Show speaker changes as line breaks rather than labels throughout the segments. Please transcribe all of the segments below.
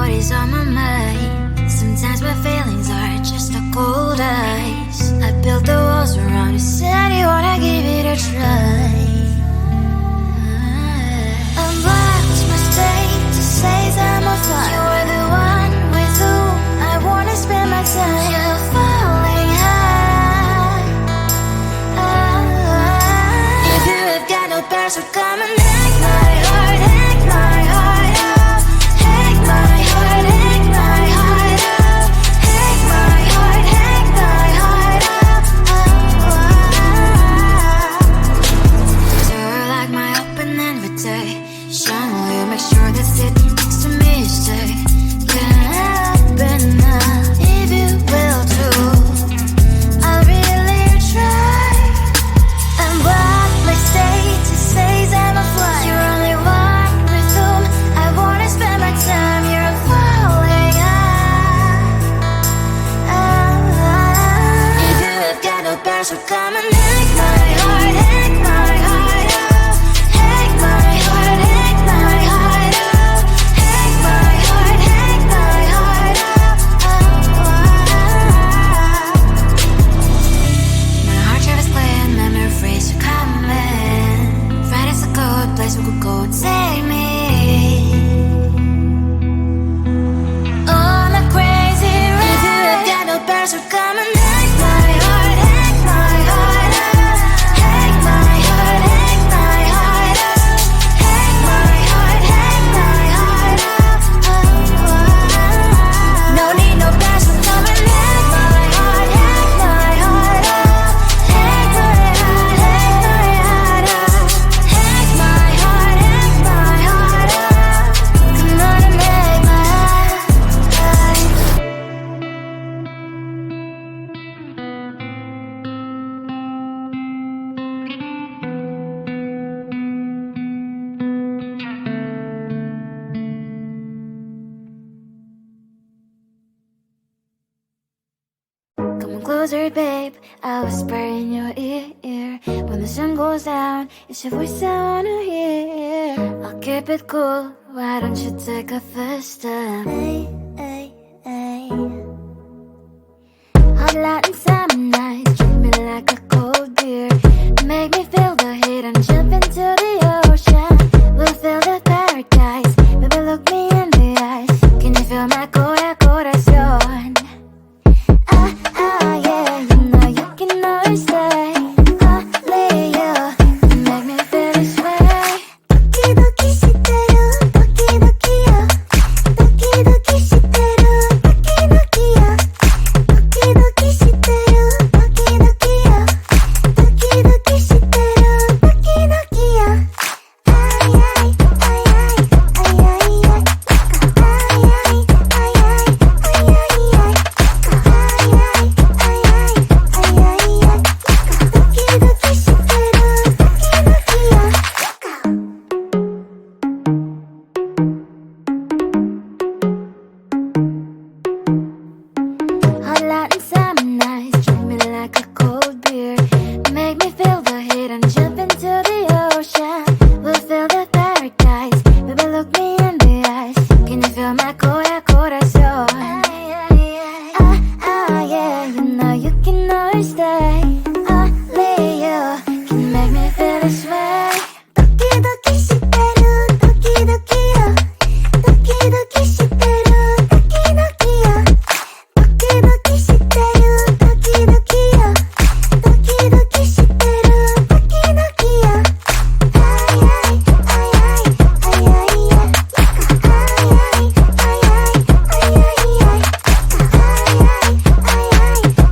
what is on my mind. Sometimes my feelings are just a cold ice. I built the walls around you, said you wanna give it a try. I'm lost my state to say that I'm a fly. You are the one with whom I wanna spend my time. You're falling high. If you have got no powers, so come and hack my heart, hack my heart out. Hack my heart, hack my heart out. Hack my heart, hack my heart out. You're like my open invitation. Will you make sure that sitting next to me you stay? Can't open up if you will too. I'll really try. And what my state to say I'm a fly. You're only one with whom I wanna spend my time. You're falling high. If you have got no powers, so come and hack my heart, hack my heart out. Hack my heart, hack my heart out. Hack my heart, hack my heart out. My heart travels playing memories are coming. Friday's a good place we could go and take me. On a crazy ride. If you have got no powers, so come and hack my heart, hack my heart out. Hack my heart, hack my heart out. Hack my heart, hack my heart out. No need no powers, so come and hack my heart, hack my heart out. Hack my heart, hack my heart out. Hack my heart, hack my heart out. Come on and make my heart. Come closer, babe. I'll whisper in your ear. When the sun goes down, it's your voice I wanna hear. I'll keep it cool. Why don't you take a first step? Hey, hey, hey. Hot Latin summer nights, treat me like a cold beer. Make me feel the heat and jump into the ocean. We'll feel the paradise. Baby, look me in the eyes. Can you feel my corazón? Yeah, you know you can always stay. Only you can make me feel this way. Doki doki shiteru, doki doki yo. Doki doki shiteru, doki doki yo. Doki doki shiteru, doki doki yo. Doki doki shiteru, doki doki yo. Ay ay ay ay ay ay ay. Ay ay ay ay ay ay ay. Hot Latin summer nights, treat me like a cold beer. Make me feel the heat and jump into the ocean. We'll feel the paradise. Baby, look me in the eyes. Can you feel my corazón? Yeah, you know you can always stay. Only you can make me feel this way. Doki doki shiteru, doki doki yo. Doki doki shiteru, doki doki yo. Doki doki shiteru, doki doki yo. Doki doki shiteru, doki doki yo. Ay ay ay ay ay ay ay. Ay ay ay ay ay ay ay. Ay ay ay ay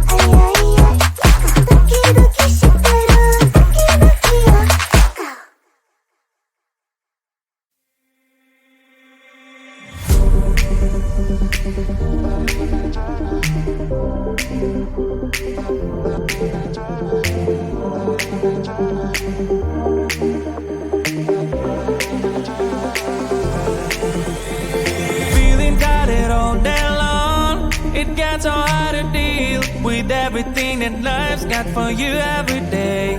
ay ay ay. Doki doki shiteru, doki doki yo.
Feeling tired all day long. It gets so hard to deal with everything that life's got for you every day.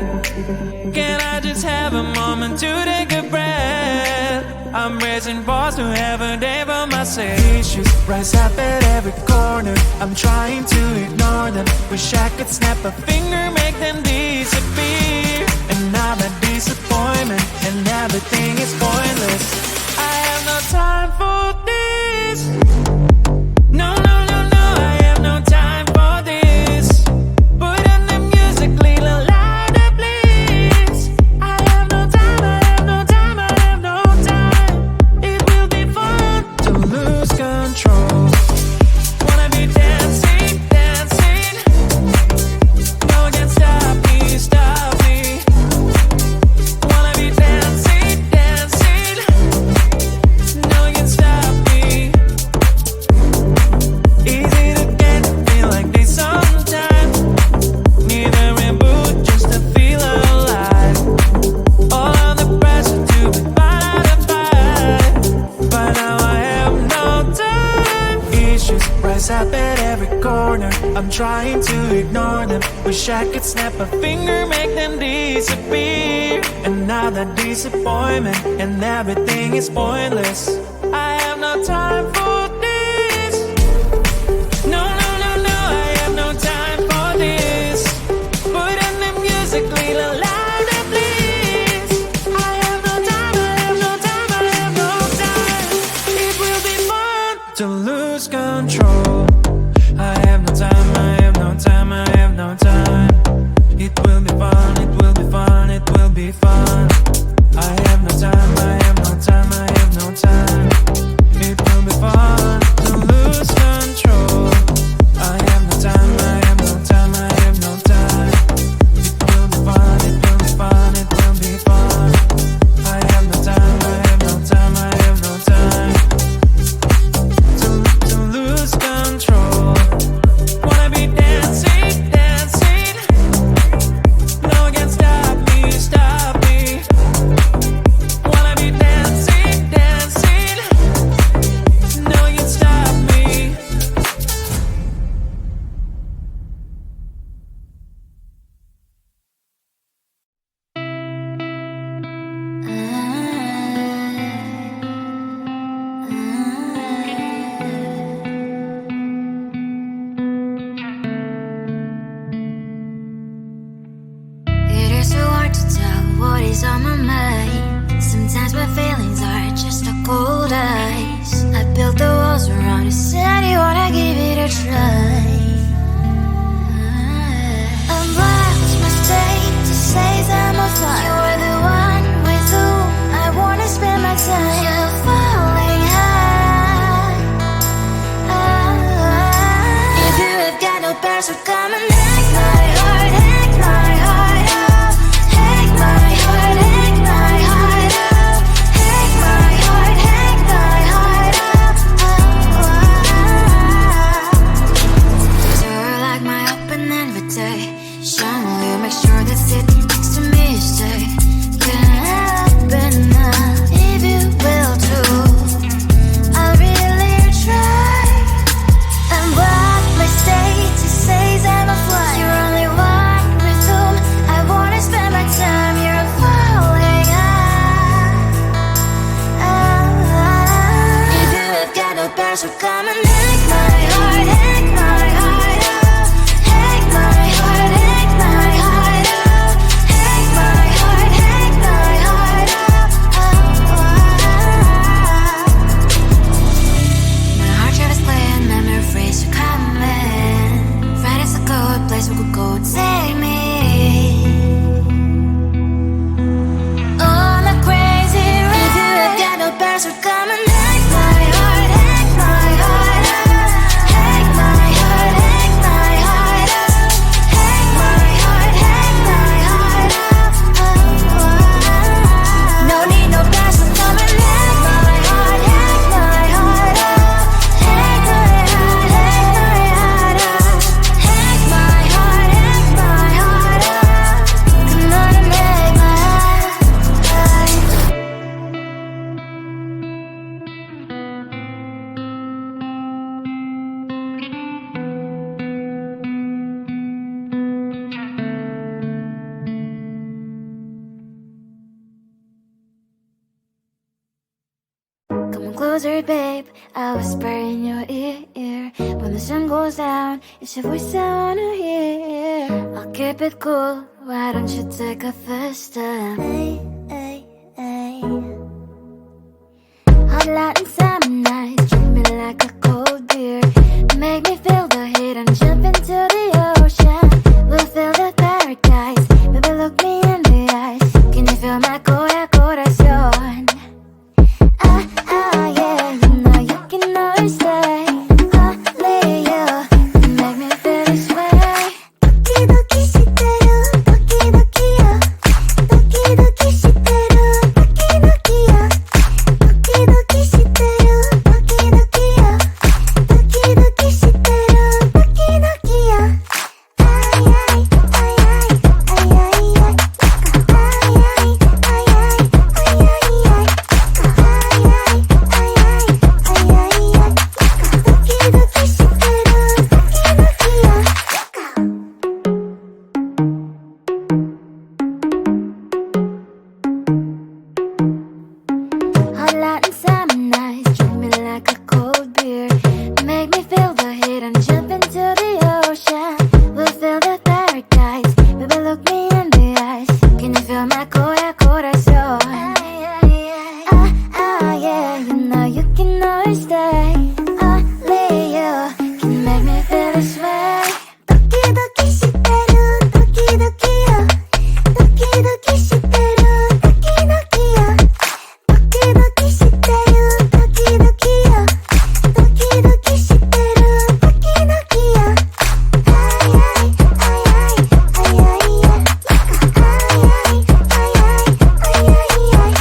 Can I just have a moment to take a breath? I'm raising balls to have a day for myself. Issues rise up at every corner. I'm trying to ignore them. Wish I could snap a finger, make them disappear. And now that disappointment and everything is pointless. I have no time for this. No, no, no, no, I have no time for this. Put on the music, little louder, please. I have no time, I have no time, I have no time. It will be fun to lose control. Wanna be dancing, dancing. No one can stop me, stop me. Wanna be dancing, dancing. No one can stop me. Easy to get, feel like this sometimes. Need a reboot just to feel alive. All under pressure to be modified. But now I have no time. Issues rise up at every corner. I'm trying to ignore them. Wish I could snap a finger, make them disappear. And now that disappointment and everything is pointless. I have no time for this. No, no, no, no, I have no time for this. Put on the music, little louder, please. I have no time, I have no time, I have no time. It will be fun to lose control. I have no time, I have no time, I have no time. It will be fun, it will be fun, it will be fun. I have no time, I have no time, I have no time. It will be fun to lose control. I have no time, I have no time, I have no time. It will be fun, it will be fun, it will be fun. I have no time, I have no time, I have no time. To lose control. Wanna be dancing, dancing. No one can stop me, stop me. Wanna be dancing, dancing. No one can stop me.
It is so hard to tell what is on my mind. Sometimes my feelings are just a cold ice. I built the walls around you, said you wanna give it a try. I'm watching my state to say I'm a fly. You're the one with whom I wanna spend my time. You're falling high. If you have got no parents, so come and hack my heart, hack my heart out. Hack my heart, hack my heart out. Hack my heart, hack my heart out. You're like my open invitation. Will you make sure that sitting next to me you stay? Can happen now if you will too. I'll really try. And what my state to say I'm a fly. You're only one with whom I wanna spend my time. You're falling high. If you have got no parents, so come and hack my heart, hack my heart out. Hack my heart, hack my heart out. Hack my heart, hack my heart out. My heart drive is clear, memory freeze, you're coming. Friday's a good place we could go, take me. On a crazy ride. If you have got no parents, so come and hack my heart, hack my heart out. closer, babe. I whisper in your ear. When the sun goes down, it's your voice I wanna hear. I'll keep it cool. Why don't you take a first step? Hey, hey, hey. Hot light and summer nights, treat me like a cold beer. Make me feel the heat and jump into the ocean. We'll feel the paradise. Baby, look me in the eyes. Can you feel my corazón? Yeah, you know you can always stay. Only you can make me feel this way. Doki doki shiteru, doki doki yo. Doki doki shiteru, doki doki yo. Doki doki shiteru, doki doki yo. Doki doki shiteru, doki doki yo. Ay ay ay ay ay ay ay. Ay ay ay ay ay ay ay. Hot light and summer nights, treat me like a cold beer. Make me feel the heat and jump into the ocean. We'll feel the paradise. Baby, look me in the eyes. Can you feel my corazón? Yeah, you know you can always stay. Only you can make me feel this way. Doki doki shiteru, doki doki yo. Doki doki shiteru, doki doki yo. Doki doki shiteru, doki doki yo. Doki doki shiteru, doki doki yo. Ay ay ay ay ay ay ay. Ay ay ay ay ay ay ay.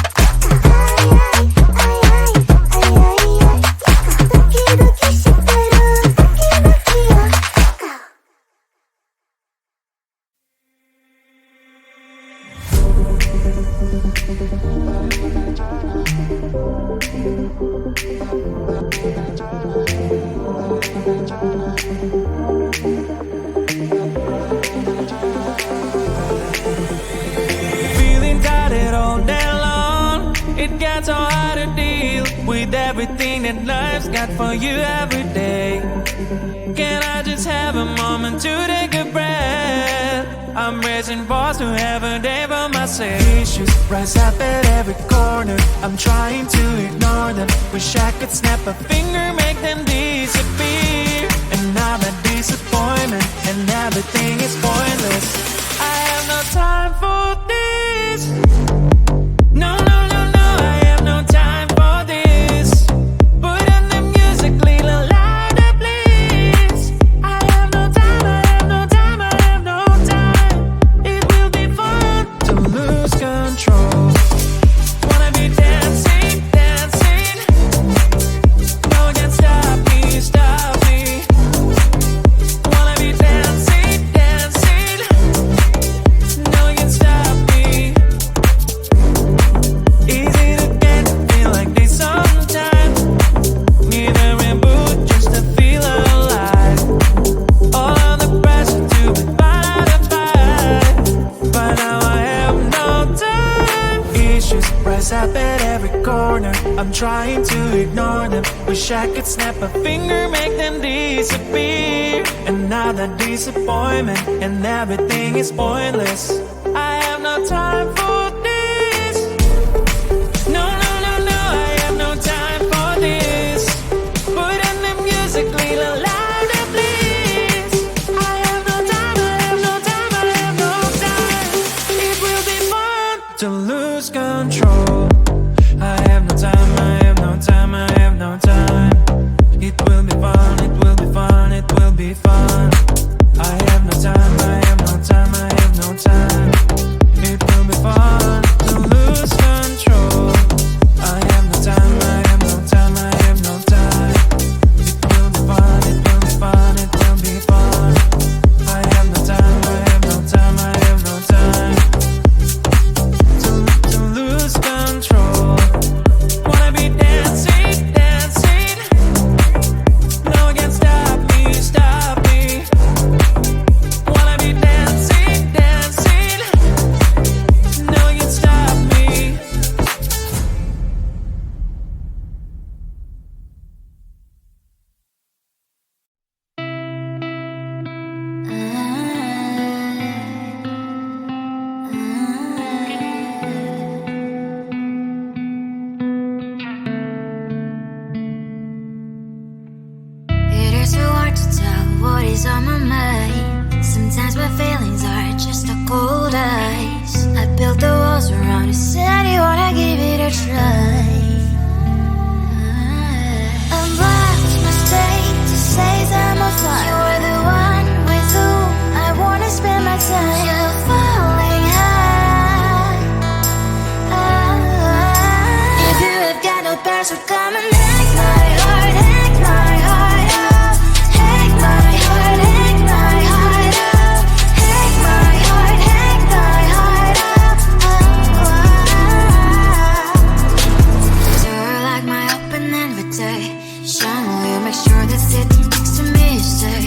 Feeling tired all day long. It gets so hard to deal with everything that life's got for you every day. Can I just have a moment to take a breath? I'm raising balls to have a day for myself. Issues rise up at every corner. I'm trying to ignore them. Wish I could snap a finger, make them disappear. And now that disappointment and everything is pointless. I have no time for this. No, no, no, no, I have no time for this. Put on the music, little louder, please. I have no time, I have no time, I have no time. It will be fun to lose control. Wanna be dancing, dancing. No one can stop me, stop me. Wanna be dancing, dancing. No one can stop me. Easy to get, feel like this sometimes. Need a reboot just to feel alive. All of the pressure to be fine to fight. But now I have no time. Issues rise up at every corner. I'm trying to ignore them. Wish I could snap a finger, make them disappear. And now that disappointment and everything is pointless. I have no time for this. No, no, no, no, I have no time for this. Put on the music, little louder, please. I have no time, I have no time, I have no time. It will be fun to lose control. I have no time, I have no time, I have no time. It will be fun, it will be fun, it will be fun. I have no time, I have no time, I have no time. It will be fun.
always on my mind. Sometimes my feelings are just a cold ice. I built the walls around you, said you wanna give it a try. I'm lost, mistake to say I'm a fly. You're the one with whom I wanna spend my time. You're falling high. If you have got no parents, so come and hack my heart, hack my heart out. Hack my heart, hack my heart out. Hack my heart, hack my heart out. You're like my open invitation. You make sure that it next to me, you say.